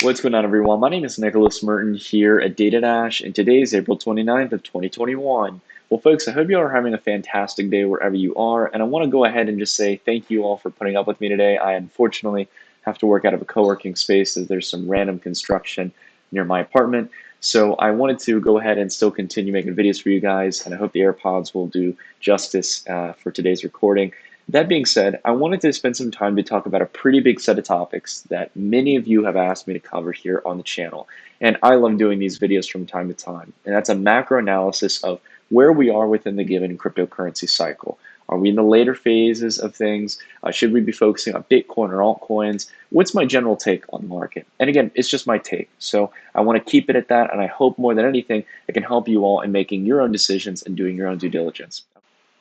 What's going on, everyone? My name is Nicholas Merton here at DataDash, and today is April 29th of 2021. Well, folks, I hope you all are having a fantastic day wherever you are, and I want to go ahead and just say thank you all for putting up with me today. I unfortunately have to work out of a co-working space as there's some random construction near my apartment, so I wanted to go ahead and still continue making videos for you guys, and I hope the AirPods will do justice for today's recording. That being said, I wanted to spend some time to talk about a pretty big set of topics that many of you have asked me to cover here on the channel. And I love doing these videos from time to time. And that's a macro analysis of where we are within the given cryptocurrency cycle. Are we in the later phases of things? Should we be focusing on Bitcoin or altcoins? What's my general take on the market? And again, it's just my take. So I want to keep it at that. And I hope more than anything, it can help you all in making your own decisions and doing your own due diligence.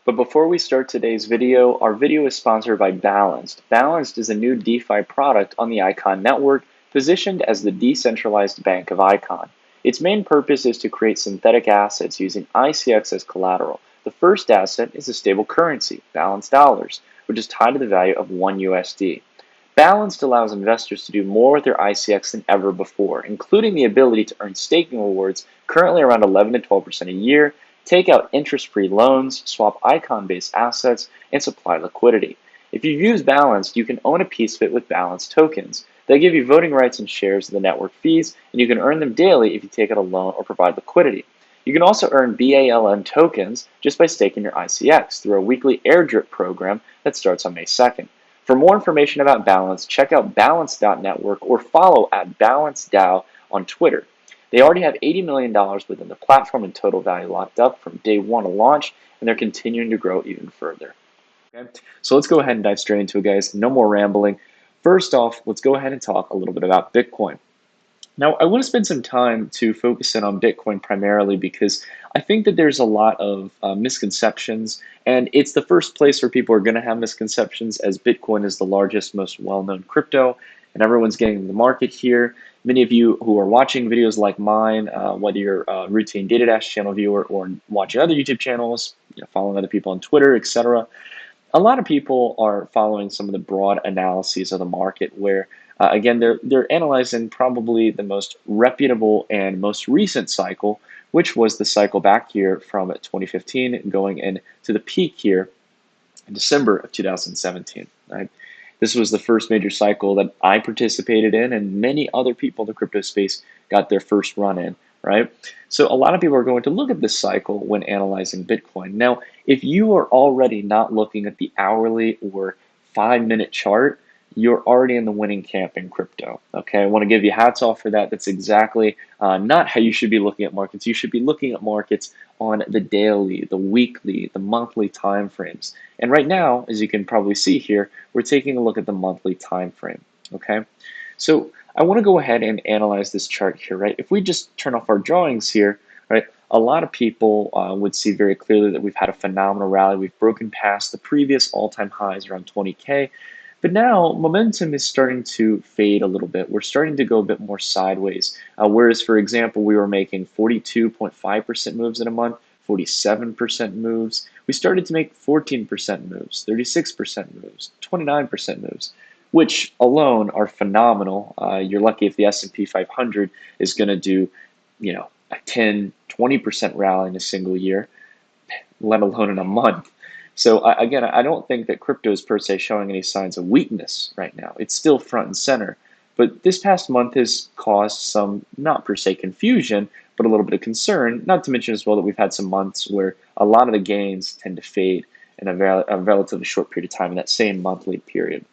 But before we start today's video, our video is sponsored by Balanced. Balanced is a new DeFi product on the Icon network, positioned as the decentralized bank of Icon. Its main purpose is to create synthetic assets using ICX as collateral. The first asset is a stable currency, Balanced Dollars, which is tied to the value of 1 USD. Balanced allows investors to do more with their ICX than ever before, including the ability to earn staking rewards, currently around 11 to 12% a year, take out interest-free loans, swap icon-based assets, and supply liquidity. If you use Balanced, you can own a piece of it with Balanced tokens. They give you voting rights and shares of the network fees, and you can earn them daily if you take out a loan or provide liquidity. You can also earn BALM tokens just by staking your ICX through a weekly airdrip program that starts on May 2nd. For more information about Balanced, check out balance.network or follow at BalanceDAO on Twitter. They already have $80 million within the platform in total value locked up from day one of launch, and they're continuing to grow even further. Okay? So let's go ahead and dive straight into it, guys. No more rambling. First off, let's go ahead and talk a little bit about Bitcoin. Now, I want to spend some time to focus in on Bitcoin primarily because I think that there's a lot of misconceptions, and it's the first place where people are going to have misconceptions, as Bitcoin is the largest, most well-known crypto, and everyone's getting the market here. Many of you who are watching videos like mine, whether you're a routine DataDash channel viewer or watching other YouTube channels, following other people on Twitter, etc., a lot of people are following some of the broad analyses of the market where, again, they're analyzing probably the most reputable and most recent cycle, which was the cycle back here from 2015 going into the peak here in December of 2017. Right? This was the first major cycle that I participated in, and many other people in the crypto space got their first run in, right? So a lot of people are going to look at this cycle when analyzing Bitcoin. Now, if you are already not looking at the hourly or 5-minute chart, you're already in the winning camp in crypto, okay? I want to give you hats off for that. That's exactly not how you should be looking at markets. You should be looking at markets on the daily, the weekly, the monthly time frames. And right now, as you can probably see here, we're taking a look at the monthly time frame, okay? So I want to go ahead and analyze this chart here, right? If we just turn off our drawings here, right, a lot of people would see very clearly that we've had a phenomenal rally. We've broken past the previous all-time highs around 20K. But now momentum is starting to fade a little bit. We're starting to go a bit more sideways. Whereas, for example, we were making 42.5% moves in a month, 47% moves. We started to make 14% moves, 36% moves, 29% moves, which alone are phenomenal. You're lucky if the S&P 500 is going to do, a 10, 20% rally in a single year, let alone in a month. So again, I don't think that crypto is per se showing any signs of weakness right now. It's still front and center. But this past month has caused some, not per se confusion, but a little bit of concern, not to mention as well that we've had some months where a lot of the gains tend to fade in a relatively short period of time in that same monthly period.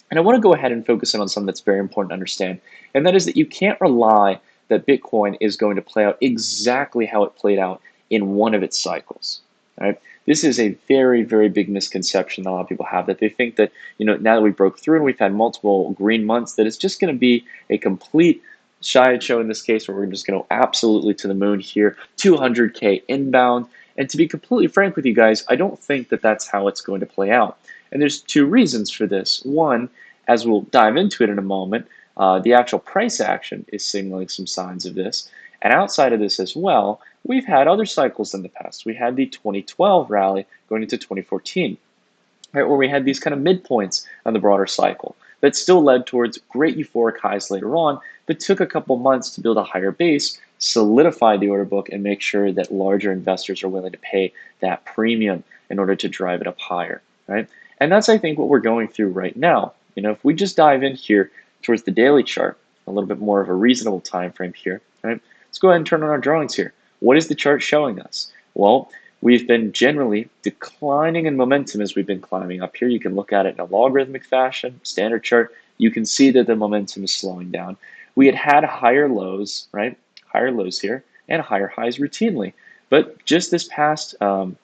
And I want to go ahead and focus in on something that's very important to understand, and that is that you can't rely that Bitcoin is going to play out exactly how it played out in one of its cycles. Right? This is a very, very big misconception that a lot of people have, that they think that, now that we broke through and we've had multiple green months, that it's just going to be a complete sideshow in this case, where we're just going to go absolutely to the moon here, 200K inbound. And to be completely frank with you guys, I don't think that that's how it's going to play out. And there's two reasons for this. One, as we'll dive into it in a moment, the actual price action is signaling some signs of this. And outside of this as well, we've had other cycles in the past. We had the 2012 rally going into 2014, right, where we had these kind of midpoints on the broader cycle. that still led towards great euphoric highs later on, but took a couple months to build a higher base, solidify the order book, and make sure that larger investors are willing to pay that premium in order to drive it up higher, right? And that's, I think, what we're going through right now. If we just dive in here towards the daily chart, a little bit more of a reasonable time frame here, right? Let's go ahead and turn on our drawings here. What is the chart showing us? Well, we've been generally declining in momentum as we've been climbing up here. You can look at it in a logarithmic fashion, standard chart. You can see that the momentum is slowing down. We had higher lows, right? Higher lows here and higher highs routinely. But just this past, over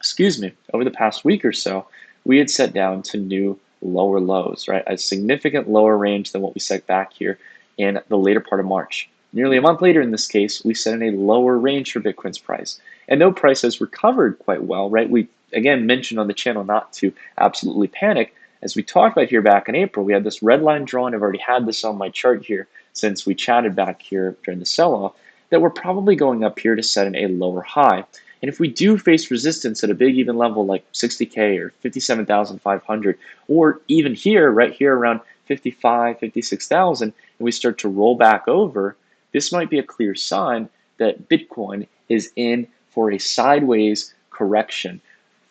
the past week or so, we had set down to new lower lows, right? A significant lower range than what we set back here in the later part of March. Nearly a month later, in this case, we set in a lower range for Bitcoin's price. And though price has recovered quite well, right? We, again, mentioned on the channel not to absolutely panic. As we talked about here back in April, we had this red line drawn. I've already had this on my chart here since we chatted back here during the sell-off, that we're probably going up here to set in a lower high. And if we do face resistance at a big even level like 60K or 57,500, or even here, right here around 55, 56,000, and we start to roll back over, this might be a clear sign that Bitcoin is in for a sideways correction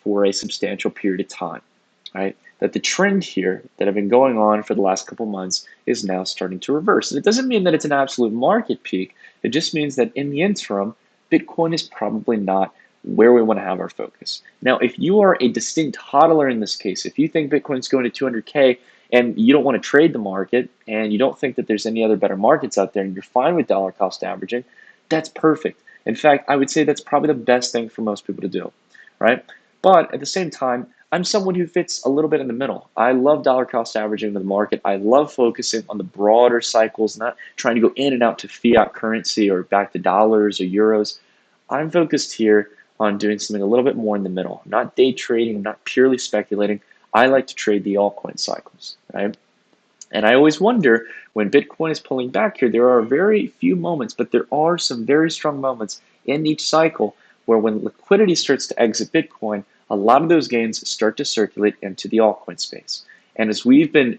for a substantial period of time, right? That the trend here that have been going on for the last couple months is now starting to reverse. And it doesn't mean that it's an absolute market peak. It just means that in the interim, Bitcoin is probably not where we want to have our focus. Now, if you are a distinct hodler in this case, if you think Bitcoin's going to 200K and you don't want to trade the market and you don't think that there's any other better markets out there and you're fine with dollar cost averaging, that's perfect. In fact, I would say that's probably the best thing for most people to do, right? But at the same time, I'm someone who fits a little bit in the middle. I love dollar cost averaging with the market. I love focusing on the broader cycles, not trying to go in and out to fiat currency or back to dollars or euros. I'm focused here on doing something a little bit more in the middle. I'm not day trading, I'm not purely speculating. I like to trade the altcoin cycles, right? And I always wonder when Bitcoin is pulling back here, there are very few moments, but there are some very strong moments in each cycle where when liquidity starts to exit Bitcoin, a lot of those gains start to circulate into the altcoin space. And as we've been,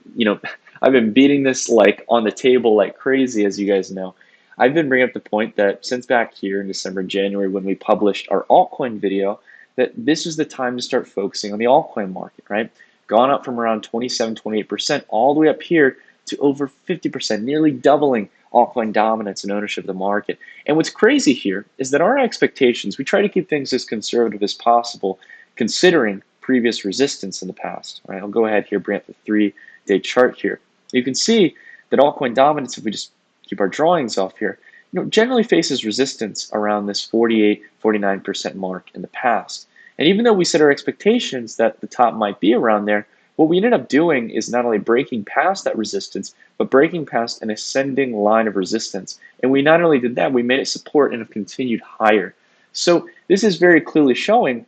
I've been beating this like on the table like crazy, as you guys know. I've been bringing up the point that since back here in December and January when we published our altcoin video, that this is the time to start focusing on the altcoin market, right? Gone up from around 27, 28% all the way up here to over 50%, nearly doubling altcoin dominance and ownership of the market. And what's crazy here is that our expectations, we try to keep things as conservative as possible, considering previous resistance in the past. All right, I'll go ahead here, bring up the 3-day chart here. You can see that altcoin dominance, if we just keep our drawings off here, generally faces resistance around this 48, 49% mark in the past. And even though we set our expectations that the top might be around there, what we ended up doing is not only breaking past that resistance, but breaking past an ascending line of resistance. And we not only did that, we made it support and have continued higher. So this is very clearly showing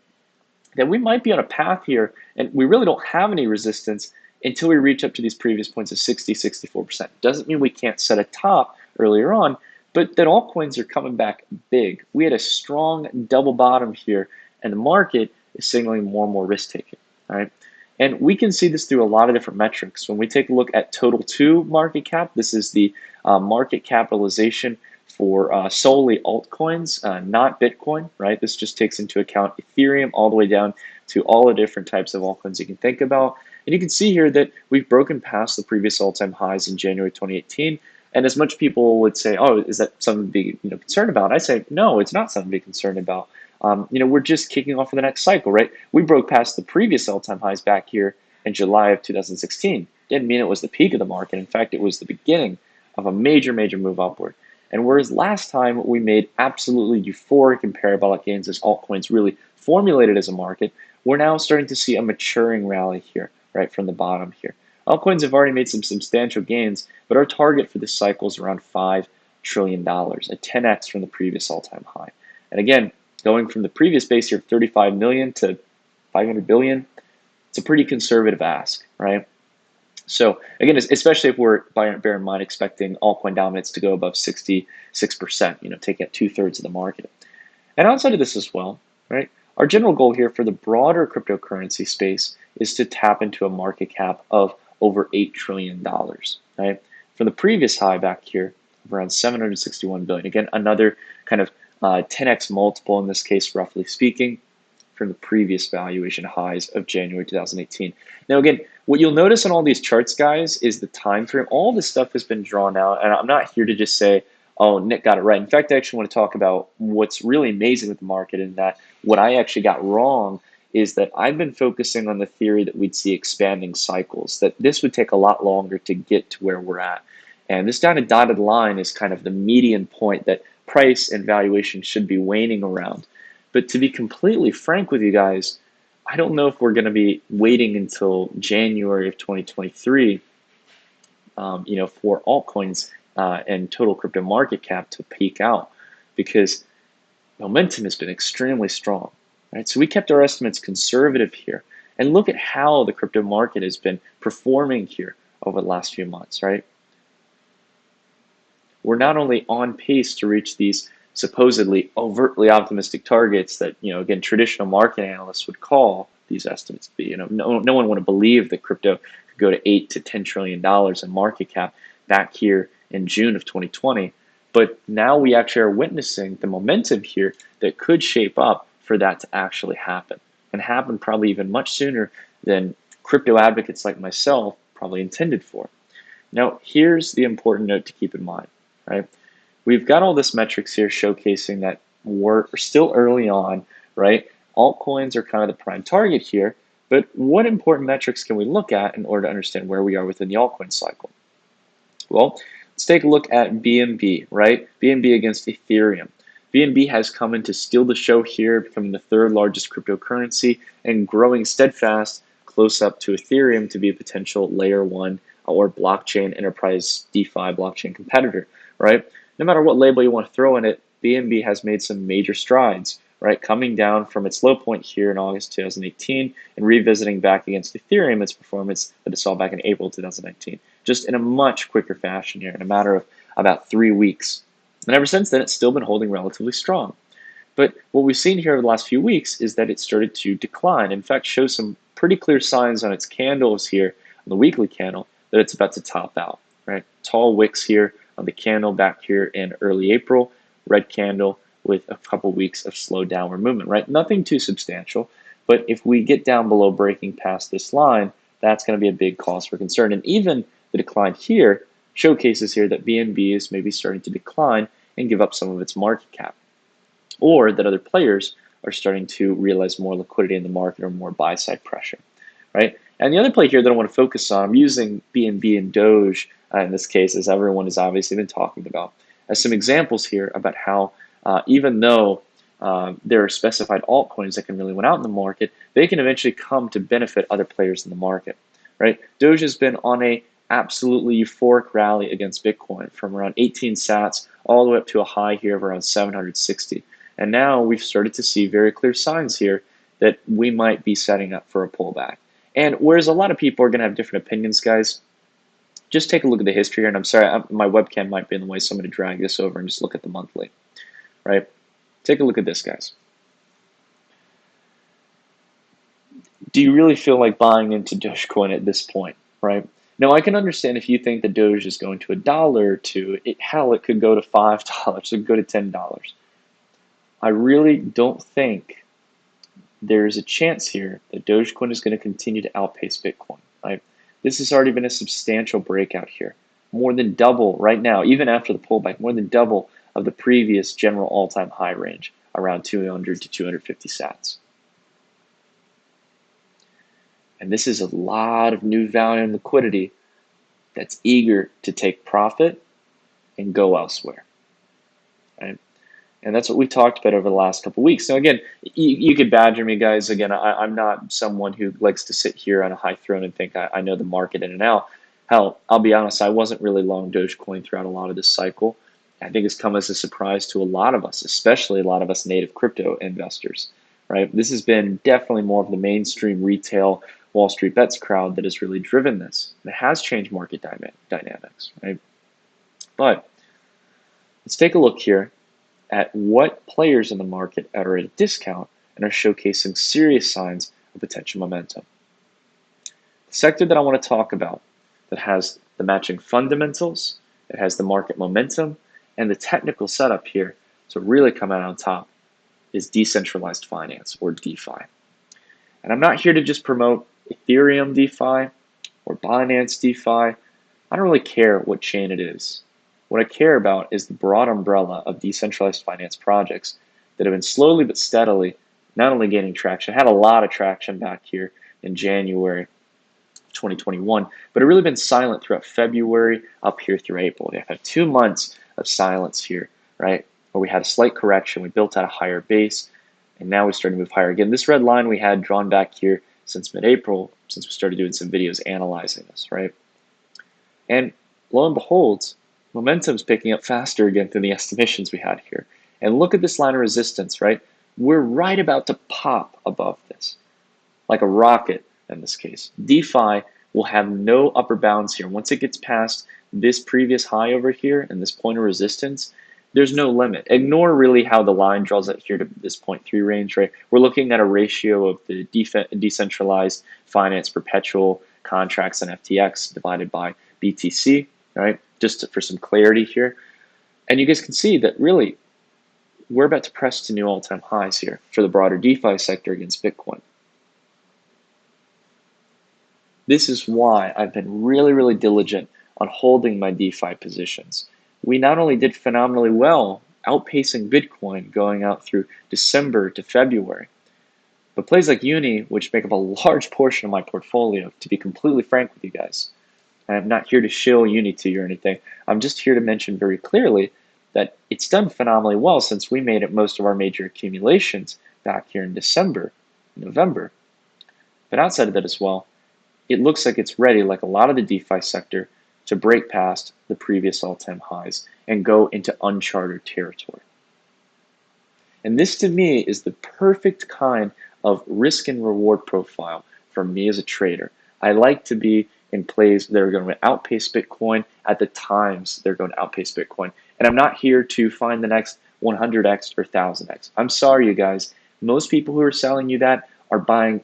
that we might be on a path here, and we really don't have any resistance until we reach up to these previous points of 60, 64%. Doesn't mean we can't set a top earlier on, but that altcoins are coming back big. We had a strong double bottom here, and the market is signaling more and more risk taking. All right, and we can see this through a lot of different metrics. When we take a look at total 2 market cap, this is the market capitalization for solely altcoins, not Bitcoin, right? This just takes into account Ethereum all the way down to all the different types of altcoins you can think about. And you can see here that we've broken past the previous all-time highs in January 2018. And as much people would say, oh, is that something to be concerned about? I say, no, it's not something to be concerned about. We're just kicking off for the next cycle, right? We broke past the previous all-time highs back here in July of 2016. Didn't mean it was the peak of the market. In fact, it was the beginning of a major, major move upward. And whereas last time we made absolutely euphoric and parabolic gains as altcoins really formulated as a market, we're now starting to see a maturing rally here, right from the bottom here. Altcoins have already made some substantial gains, but our target for this cycle is around $5 trillion, a 10x from the previous all-time high. And again, going from the previous base here of 35 million to 500 billion, it's a pretty conservative ask, right? So again, especially if we're, bear in mind, expecting altcoin dominance to go above 66%, taking up 2/3 of the market. And outside of this as well, right, our general goal here for the broader cryptocurrency space is to tap into a market cap of over $8 trillion, right? From the previous high back here, of around 761 billion. Again, another kind of 10x multiple in this case, roughly speaking, from the previous valuation highs of January 2018. Now, again, what you'll notice on all these charts, guys, is the time frame. All this stuff has been drawn out, and I'm not here to just say, oh, Nick got it right. In fact, I actually want to talk about what's really amazing with the market, and that what I actually got wrong is that I've been focusing on the theory that we'd see expanding cycles, that this would take a lot longer to get to where we're at. And this down a dotted line is kind of the median point that price and valuation should be waning around. But to be completely frank with you guys, I don't know if we're going to be waiting until January of 2023, for altcoins and total crypto market cap to peak out, because momentum has been extremely strong, right? So we kept our estimates conservative here, and look at how the crypto market has been performing here over the last few months, right? We're not only on pace to reach these supposedly overtly optimistic targets that, again, traditional market analysts would call these estimates to be. No one would believe that crypto could go to $8 to $10 trillion in market cap back here in June of 2020. But now we actually are witnessing the momentum here that could shape up for that to actually happen, and happen probably even much sooner than crypto advocates like myself probably intended for. Now, here's the important note to keep in mind, right? We've got all this metrics here showcasing that we're still early on, right? Altcoins are kind of the prime target here, but what important metrics can we look at in order to understand where we are within the altcoin cycle? Well, let's take a look at BNB, right? BNB against Ethereum. BNB has come in to steal the show here, becoming the third largest cryptocurrency and growing steadfast close up to Ethereum to be a potential layer 1 or blockchain enterprise DeFi blockchain competitor, right? No matter what label you want to throw in it, BNB has made some major strides, right? Coming down from its low point here in August 2018 and revisiting back against Ethereum its performance that it saw back in April 2019, just in a much quicker fashion here, in a matter of about 3 weeks. And ever since then, it's still been holding relatively strong. But what we've seen here over the last few weeks is that it started to decline. In fact, shows some pretty clear signs on its candles here, on the weekly candle, that it's about to top out, right? Tall wicks here on the candle back here in early April, red candle with a couple weeks of slow downward movement, right? Nothing too substantial, but if we get down below breaking past this line, that's going to be a big cause for concern. And even the decline here showcases here that BNB is maybe starting to decline and give up some of its market cap, or that other players are starting to realize more liquidity in the market or more buy-side pressure, right? And the other play here that I want to focus on, I'm using BNB and DOGE in this case, as everyone has obviously been talking about, as some examples here about how even though there are specified altcoins that can really win out in the market, they can eventually come to benefit other players in the market, right? DOGE has been on a absolutely euphoric rally against Bitcoin from around 18 sats all the way up to a high here of around 760. And now we've started to see very clear signs here that we might be setting up for a pullback. And whereas a lot of people are going to have different opinions, guys, just take a look at the history here. And I'm sorry, my webcam might be in the way, so I'm going to drag this over and just look at the monthly, right? Take a look at this, guys. Do you really feel like buying into Dogecoin at this point, right? Now, I can understand if you think that Doge is going to $1 or $2, hell, it could go to $5, it could go to $10. I really don't think there's a chance here that Dogecoin is going to continue to outpace Bitcoin, right? This has already been a substantial breakout here, more than double right now, even after the pullback, more than double of the previous general all-time high range, around 200 to 250 sats. And this is a lot of new value and liquidity that's eager to take profit and go elsewhere, right? And that's what we talked about over the last couple of weeks. Now, again, you could badger me, guys. Again, I'm not someone who likes to sit here on a high throne and think I know the market in and out. Hell, I'll be honest, I wasn't really long Dogecoin throughout a lot of this cycle. I think it's come as a surprise to a lot of us, especially a lot of us native crypto investors, right? This has been definitely more of the mainstream retail Wall Street Bets crowd that has really driven this. And it has changed market dynamics, right? But let's take a look here at what players in the market are at a discount and are showcasing serious signs of potential momentum. The sector that I want to talk about that has the matching fundamentals, it has the market momentum, and the technical setup here to really come out on top is decentralized finance, or DeFi. And I'm not here to just promote Ethereum DeFi or Binance DeFi. I don't really care what chain it is. What I care about is the broad umbrella of decentralized finance projects that have been slowly but steadily not only gaining traction, had a lot of traction back here in January 2021, but it really been silent throughout February up here through April. We've had 2 months of silence here, right? Where we had a slight correction, we built out a higher base, and now we started to move higher again. This red line we had drawn back here since mid-April, since we started doing some videos analyzing this, right? And lo and behold, momentum's picking up faster again than the estimations we had here. And look at this line of resistance, right? We're right about to pop above this, like a rocket in this case. DeFi will have no upper bounds here. Once it gets past this previous high over here and this point of resistance, there's no limit. Ignore really how the line draws out here to this 0.3 range, right? We're looking at a ratio of the decentralized finance perpetual contracts and FTX divided by BTC, right? Just for some clarity here. And you guys can see that really we're about to press to new all-time highs here for the broader DeFi sector against Bitcoin. This is why I've been really, really diligent on holding my DeFi positions. We not only did phenomenally well, outpacing Bitcoin going out through December to February, but plays like Uni, which make up a large portion of my portfolio, to be completely frank with you guys, and I'm not here to shill Uni to you or anything, I'm just here to mention very clearly that it's done phenomenally well since we made it most of our major accumulations back here in December, November. But outside of that as well, it looks like it's ready, like a lot of the DeFi sector, to break past the previous all-time highs and go into uncharted territory. And this to me is the perfect kind of risk and reward profile for me as a trader. I like to be in plays that are going to outpace Bitcoin at the times they're going to outpace Bitcoin. And I'm not here to find the next 100x or 1000x. I'm sorry, you guys. Most people who are selling you that are buying,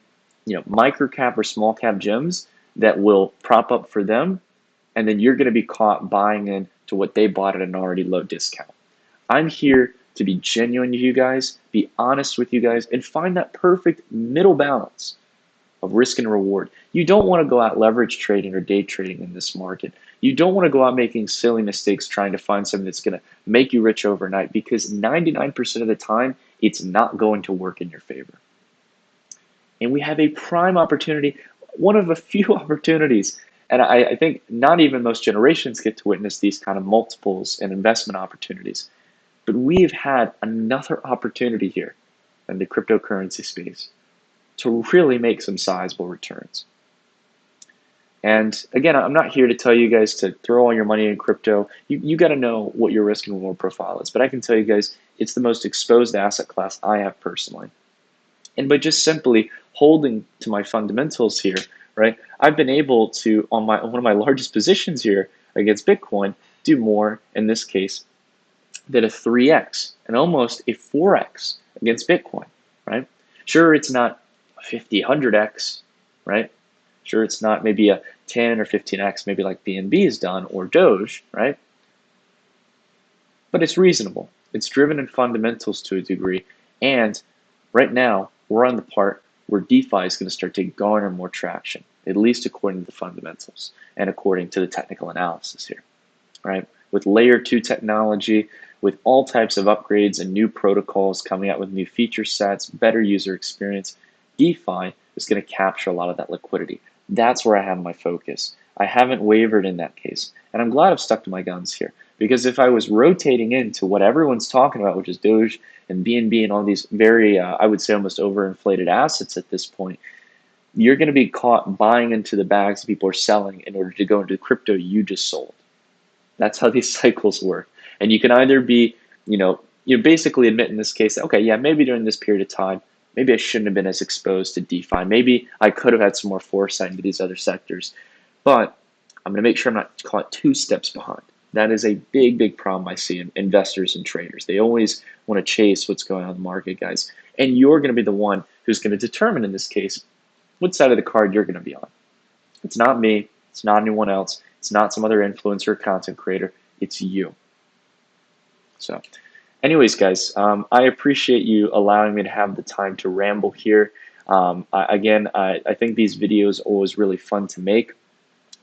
micro cap or small cap gems that will prop up for them, and then you're going to be caught buying in to what they bought at an already low discount. I'm here to be genuine with you guys, be honest with you guys, and find that perfect middle balance of risk and reward. You don't want to go out leverage trading or day trading in this market. You don't want to go out making silly mistakes trying to find something that's going to make you rich overnight, because 99% of the time, it's not going to work in your favor. And we have a prime opportunity, one of a few opportunities, and I think not even most generations get to witness these kind of multiples and investment opportunities. But we've had another opportunity here in the cryptocurrency space to really make some sizable returns. And again, I'm not here to tell you guys to throw all your money in crypto. You got to know what your risk and reward profile is. But I can tell you guys, it's the most exposed asset class I have personally. And by just simply holding to my fundamentals here, right, I've been able to, on one of my largest positions here against Bitcoin, do more, in this case, than a 3x and almost a 4x against Bitcoin, right? Sure, it's not 50, 100x, right? Sure, it's not maybe a 10 or 15x, maybe like BNB has done, or DOGE, right? But it's reasonable. It's driven in fundamentals to a degree. And right now, we're on the part where DeFi is going to start to garner more traction, at least according to the fundamentals and according to the technical analysis here, right? With layer 2 technology, with all types of upgrades and new protocols coming out with new feature sets, better user experience, DeFi is going to capture a lot of that liquidity. That's where I have my focus. I haven't wavered in that case. And I'm glad I've stuck to my guns here, because if I was rotating into what everyone's talking about, which is DOGE and BNB and all these very, I would say, almost overinflated assets at this point, you're going to be caught buying into the bags people are selling in order to go into crypto you just sold. That's how these cycles work. And you can either be, you basically admit in this case, okay, yeah, maybe during this period of time, maybe I shouldn't have been as exposed to DeFi. Maybe I could have had some more foresight into these other sectors. But I'm going to make sure I'm not caught 2 steps behind. That is a big, big problem I see in investors and traders. They always want to chase what's going on in the market, guys. And you're going to be the one who's going to determine, in this case, what side of the card you're going to be on. It's not me. It's not anyone else. It's not some other influencer or content creator. It's you. So anyways, guys, I appreciate you allowing me to have the time to ramble here. I think these videos are always really fun to make.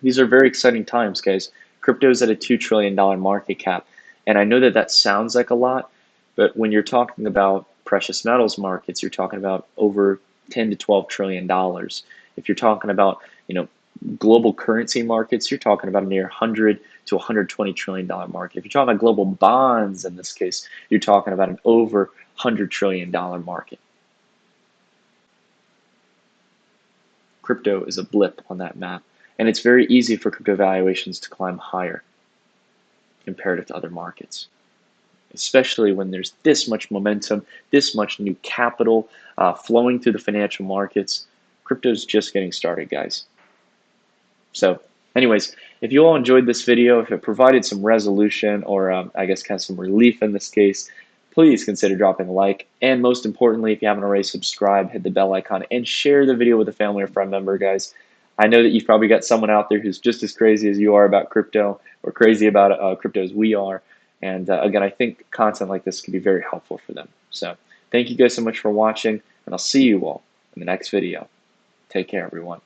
These are very exciting times, guys. Crypto is at a $2 trillion market cap. And I know that that sounds like a lot, but when you're talking about precious metals markets, you're talking about over 10 to 12 trillion dollars. If you're talking about, global currency markets, you're talking about a near 100 to 120 trillion dollar market. If you're talking about global bonds in this case, you're talking about an over 100 trillion dollar market. Crypto is a blip on that map, and it's very easy for crypto valuations to climb higher comparative to other markets, especially when there's this much momentum, this much new capital flowing through the financial markets. Crypto's just getting started, guys. So anyways, if you all enjoyed this video, if it provided some resolution or I guess kind of some relief in this case, please consider dropping a like. And most importantly, if you haven't already subscribed, hit the bell icon and share the video with a family or friend member, guys. I know that you've probably got someone out there who's just as crazy as you are about crypto or crazy about crypto as we are. And again, I think content like this can be very helpful for them. So thank you guys so much for watching, and I'll see you all in the next video. Take care, everyone.